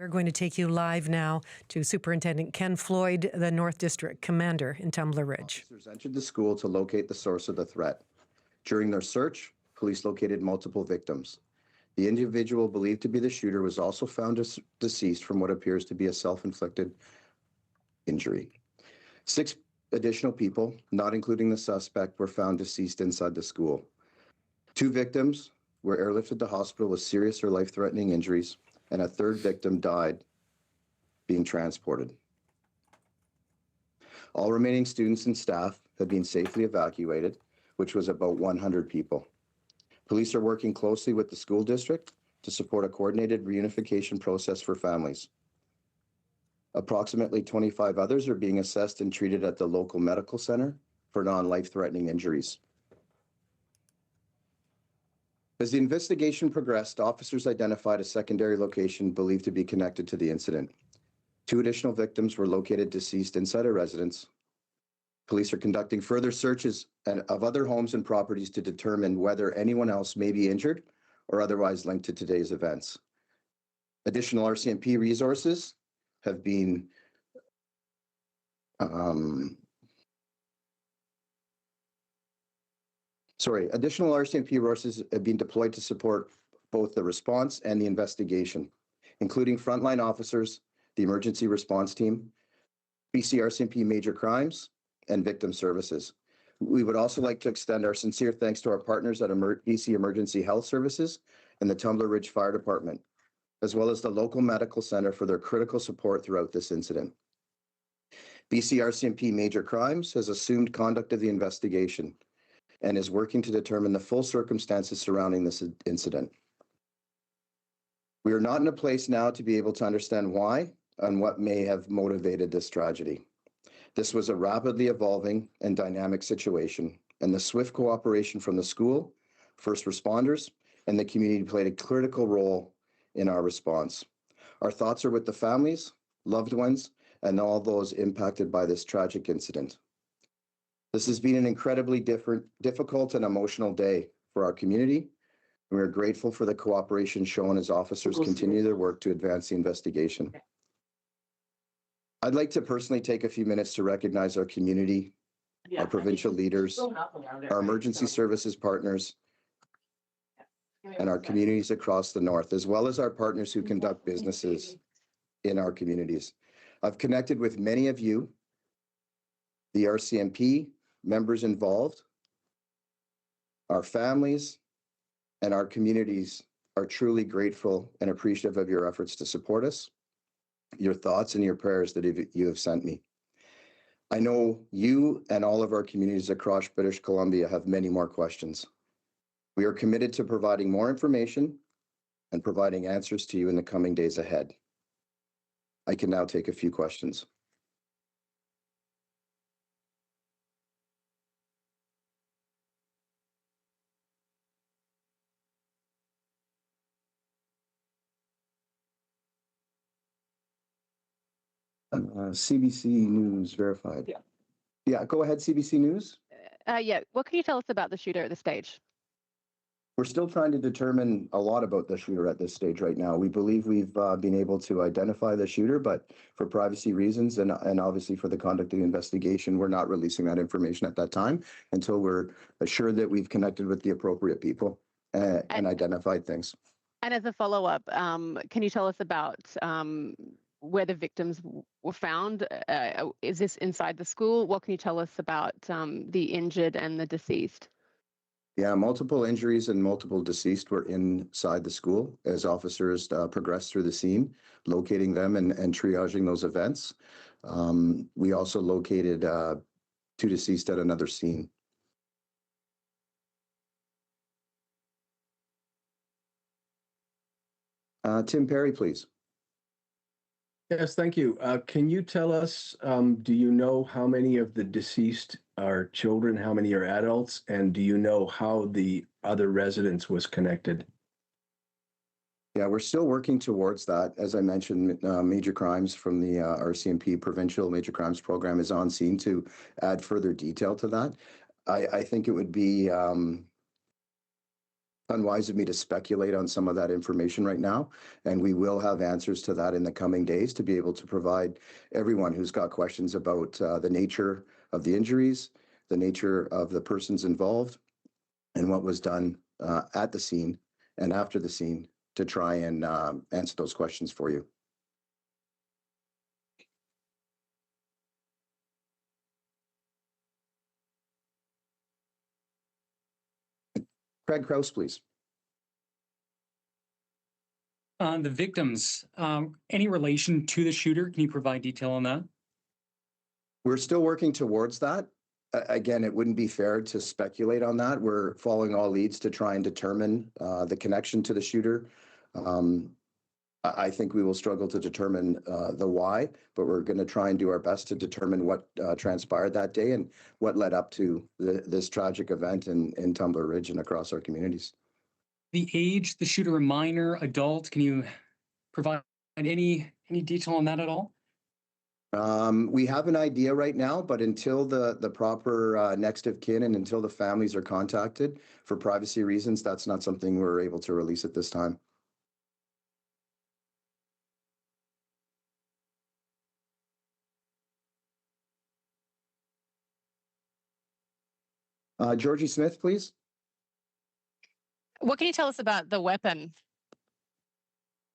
We're going to take you live now to Superintendent Ken Floyd, the North District Commander in Tumbler Ridge. Officers entered the school to locate the source of the threat. During their search, police located multiple victims. The individual believed to be the shooter was also found deceased from what appears to be a self-inflicted injury. 6 additional people, not including the suspect, were found deceased inside the school. 2 victims were airlifted to hospital with serious or life-threatening injuries, and a 3rd victim died being transported. All remaining students and staff have been safely evacuated, which was about 100 people. Police are working closely with the school district to support a coordinated reunification process for families. Approximately 25 others are being assessed and treated at the local medical center for non-life-threatening injuries. As the investigation progressed, officers identified a secondary location believed to be connected to the incident. 2 additional victims were located deceased inside a residence. Police are conducting further searches of other homes and properties to determine whether anyone else may be injured or otherwise linked to today's events. Additional RCMP resources have been additional RCMP resources have been deployed to support both the response and the investigation, including frontline officers, the emergency response team, BC RCMP major crimes, and victim services. We would also like to extend our sincere thanks to our partners at BC Emergency Health Services and the Tumbler Ridge Fire Department, as well as the local medical center for their critical support throughout this incident. BC RCMP Major Crimes has assumed conduct of the investigation and is working to determine the full circumstances surrounding this incident. We are not in a place now to be able to understand why and what may have motivated this tragedy. This was a rapidly evolving and dynamic situation, and the swift cooperation from the school, first responders, and the community played a critical role in our response. Our thoughts are with the families, loved ones, and all those impacted by this tragic incident. This has been an incredibly difficult and emotional day for our community. We are grateful for the cooperation shown as officers continue their work to advance the investigation. I'd like to personally take a few minutes to recognize our community, our provincial leaders, our emergency services partners, and our communities across the north, as well as our partners who conduct businesses in our communities. I've connected with many of you, the RCMP, members involved, our families, and our communities are truly grateful and appreciative of your efforts to support us, your thoughts and your prayers that you have sent me. I know you and all of our communities across British Columbia have many more questions. We are committed to providing more information and providing answers to you in the coming days ahead. I can now take a few questions. CBC News verified. Yeah, go ahead, CBC News. What can you tell us about the shooter at this stage? We're still trying to determine a lot about the shooter at this stage right now. We believe we've been able to identify the shooter, but for privacy reasons and obviously for the conduct of the investigation, we're not releasing that information at that time until we're assured that we've connected with the appropriate people and identified things. And as a follow-up, can you tell us about where the victims were found? Is this inside the school? What can you tell us about the injured and the deceased? Yeah, multiple injuries and multiple deceased were inside the school as officers progressed through the scene, locating them and triaging those events. We also located 2 deceased at another scene. Tim Perry, please. Yes, thank you. Can you tell us, do you know how many of the deceased are children, how many are adults, and do you know how the other residence was connected? Yeah, we're still working towards that. As I mentioned, Major Crimes from the RCMP Provincial Major Crimes Program is on scene to add further detail to that. I think it would be unwise of me to speculate on some of that information right now, and we will have answers to that in the coming days to be able to provide everyone who's got questions about the nature of the injuries, the nature of the persons involved, and what was done at the scene and after the scene to try and answer those questions for you. Craig Kraus, please. The victims, any relation to the shooter? Can you provide detail on that? We're still working towards that. Again, it wouldn't be fair to speculate on that. We're following all leads to try and determine the connection to the shooter. I think we will struggle to determine the why, but we're going to try and do our best to determine what transpired that day and what led up to this tragic event in Tumbler Ridge and across our communities. The age, the shooter, a minor, adult. Can you provide any detail on that at all? We have an idea right now, but until the proper next of kin and until the families are contacted for privacy reasons, that's not something we're able to release at this time. Georgie Smith, please. What can you tell us about the weapon?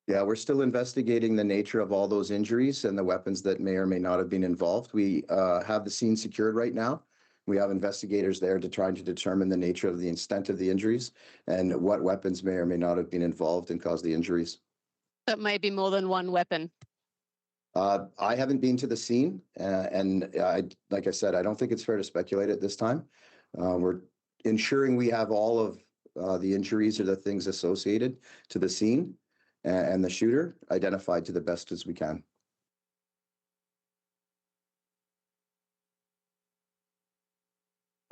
Yeah, we're still investigating the nature of all those injuries and the weapons that may or may not have been involved. We have the scene secured right now. We have investigators there to try to determine the nature of the extent of the injuries and what weapons may or may not have been involved and caused the injuries. That may be more than one weapon. I haven't been to the scene, like I said, I don't think it's fair to speculate at this time. We're ensuring we have all of the injuries or the things associated to the scene and the shooter identified to the best as we can.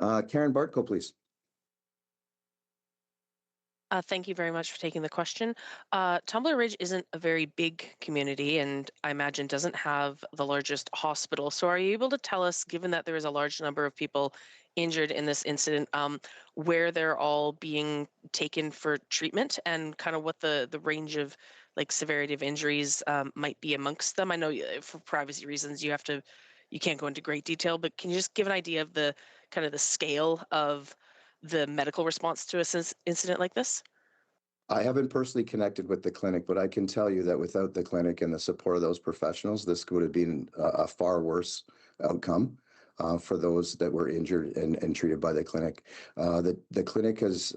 Karen Bartko, please. Thank you very much for taking the question. Tumbler Ridge isn't a very big community and I imagine doesn't have the largest hospital. So are you able to tell us, given that there is a large number of people injured in this incident, where they're all being taken for treatment and kind of what the range of like severity of injuries might be amongst them? I know for privacy reasons you can't go into great detail, but can you just give an idea of the kind of the scale of the medical response to an incident like this? I haven't personally connected with the clinic, but I can tell you that without the clinic and the support of those professionals, this would have been a far worse outcome for those that were injured and treated by the clinic. The clinic has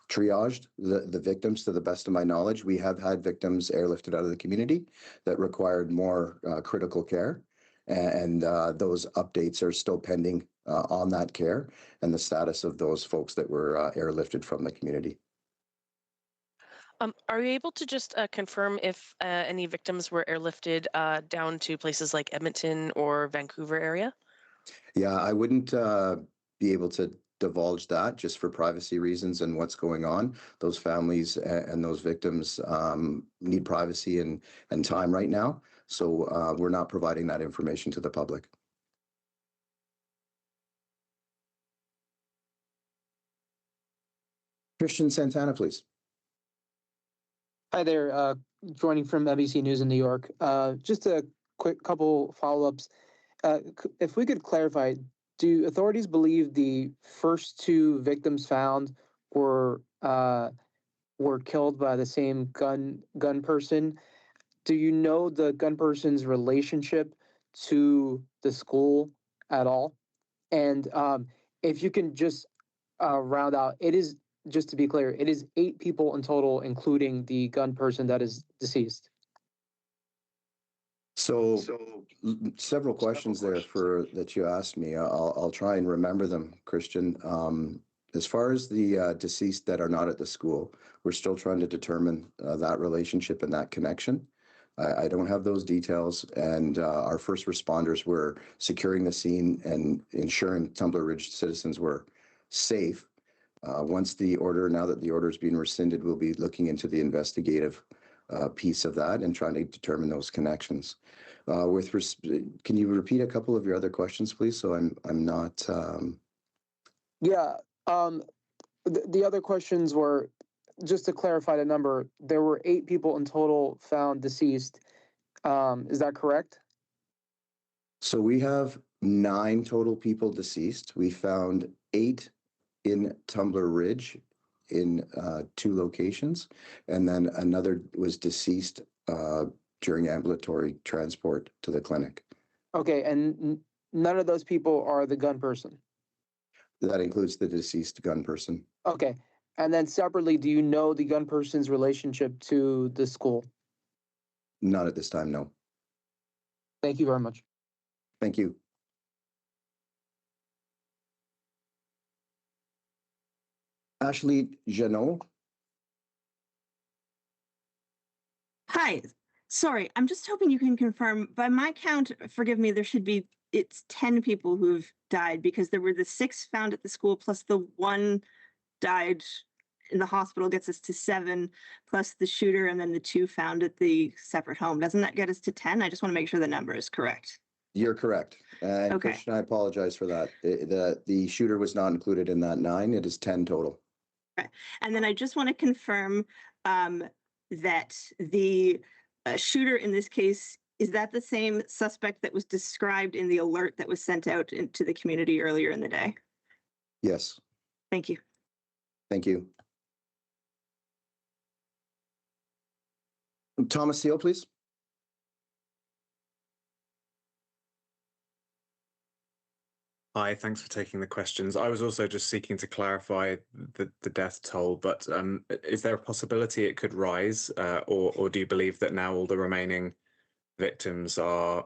triaged the victims to the best of my knowledge. We have had victims airlifted out of the community that required more critical care. And those updates are still pending on that care and the status of those folks that were airlifted from the community. Are you able to just confirm if any victims were airlifted down to places like Edmonton or Vancouver area? Yeah, I wouldn't be able to divulge that just for privacy reasons and what's going on. Those families and those victims need privacy and time right now. So we're not providing that information to the public. Christian Santana, please. Hi there, joining from ABC News in New York. Just a quick couple follow-ups. If we could clarify, do authorities believe the first two victims found were killed by the same gun person? Do you know the gun person's relationship to the school at all? And if you can just round out, it is, just to be clear, it is 8 people in total, including the gun person that is deceased. So several questions there that you asked me. I'll try and remember them, Christian. As far as the deceased that are not at the school, we're still trying to determine that relationship and that connection. I don't have those details, and our first responders were securing the scene and ensuring Tumbler Ridge citizens were safe. Once the order, now that the order is being rescinded, we'll be looking into the investigative piece of that and trying to determine those connections. Can you repeat a couple of your other questions, please? So I'm not. Yeah. The other questions were, just to clarify the number, there were 8 people in total found deceased. Is that correct? So we have 9 total people deceased. We found 8 in Tumbler Ridge in 2 locations, and then another was deceased during ambulatory transport to the clinic. Okay, and none of those people are the gun person. That includes the deceased gun person. Okay, and then separately, do you know the gun person's relationship to the school? Not at this time, no. Thank you very much. Thank you. Ashley Janot. Hi, sorry, I'm just hoping you can confirm. By my count, forgive me, it's 10 people who've died because there were the 6 found at the school plus the 1 died in the hospital gets us to 7, plus the shooter and then the 2 found at the separate home. Doesn't that get us to 10? I just want to make sure the number is correct. You're correct. And Okay. Christian, I apologize for that. The shooter was not included in that 9. It is 10 total. Okay. And then I just want to confirm that the shooter in this case, is that the same suspect that was described in the alert that was sent out into the community earlier in the day? Yes. Thank you. Thank you. Thomas Seal, please. Hi, thanks for taking the questions. I was also just seeking to clarify the death toll, but is there a possibility it could rise, or do you believe that now all the remaining victims are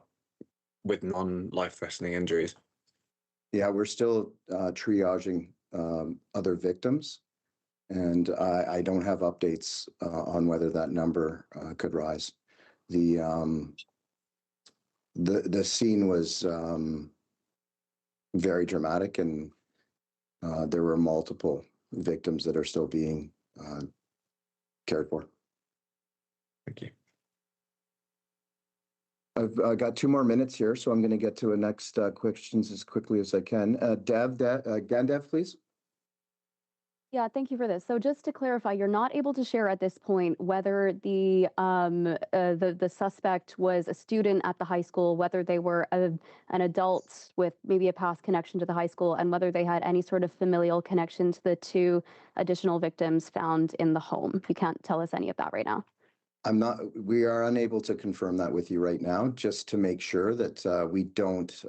with non-life-threatening injuries? Yeah, we're still triaging other victims, and I don't have updates on whether that number could rise. The scene was very dramatic, and there were multiple victims that are still being cared for. Thank you. I've got 2 more minutes here, so I'm going to get to the next questions as quickly as I can. Gandev, please. Yeah, thank you for this. So just to clarify, you're not able to share at this point whether the suspect was a student at the high school, whether they were an adult with maybe a past connection to the high school, and whether they had any sort of familial connection to the 2 additional victims found in the home. You can't tell us any of that right now. We are unable to confirm that with you right now, just to make sure that we don't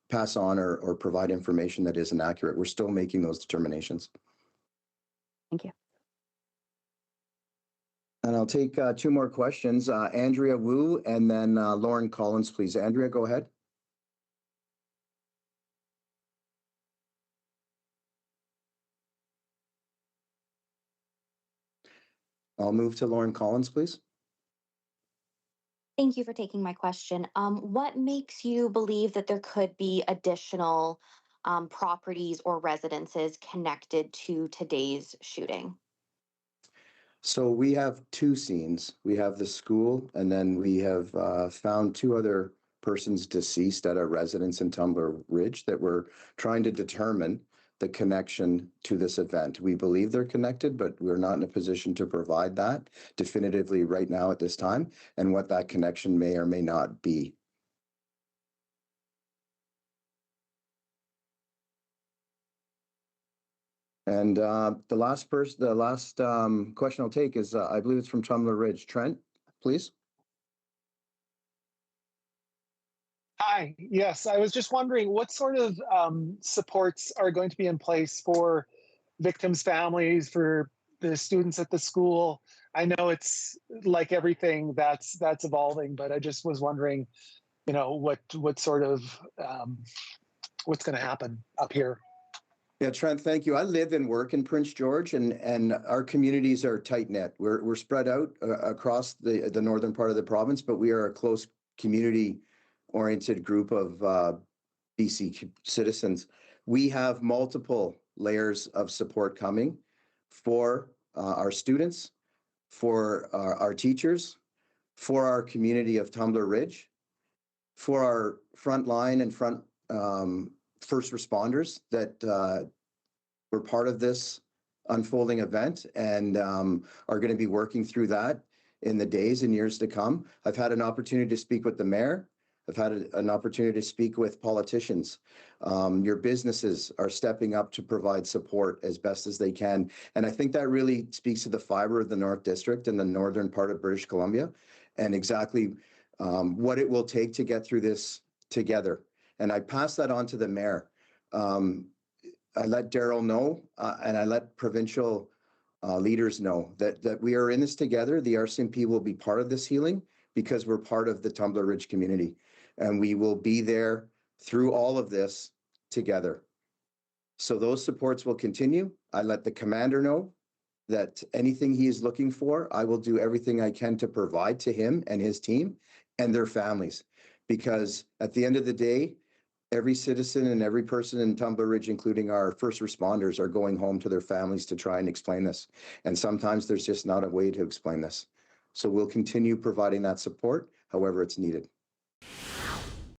pass on or provide information that isn't accurate. We're still making those determinations. Thank you. And I'll take 2 more questions. Andrea Wu and then Lauren Collins, please. Andrea, go ahead. I'll move to Lauren Collins, please. Thank you for taking my question. What makes you believe that there could be additional properties or residences connected to today's shooting? So we have 2 scenes. We have the school, and then we have found 2 other persons deceased at a residence in Tumbler Ridge that we're trying to determine the connection to this event. We believe they're connected, but we're not in a position to provide that definitively right now at this time, and what that connection may or may not be. And the last question I'll take is, I believe it's from Tumbler Ridge. Trent, please. Hi, yes, I was just wondering what sort of supports are going to be in place for victims' families, for the students at the school. I know it's like everything that's evolving, but I just was wondering, what sort of what's going to happen up here. Yeah, Trent, thank you. I live and work in Prince George, and our communities are tight-knit. We're spread out across the northern part of the province, but we are a close community-oriented group of BC citizens. We have multiple layers of support coming for our students, for our teachers, for our community of Tumbler Ridge, for our frontline and first responders that were part of this unfolding event and are going to be working through that in the days and years to come. I've had an opportunity to speak with the mayor. I've had an opportunity to speak with politicians. Your businesses are stepping up to provide support as best as they can. And I think that really speaks to the fiber of the North District and the northern part of British Columbia and exactly what it will take to get through this together. And I pass that on to the mayor. I let Daryl know and I let provincial leaders know that we are in this together. The RCMP will be part of this healing because we're part of the Tumbler Ridge community. And we will be there through all of this together. So those supports will continue. I let the commander know that anything he is looking for, I will do everything I can to provide to him and his team and their families. Because at the end of the day, every citizen and every person in Tumbler Ridge, including our first responders, are going home to their families to try and explain this. And sometimes there's just not a way to explain this. So we'll continue providing that support, however it's needed.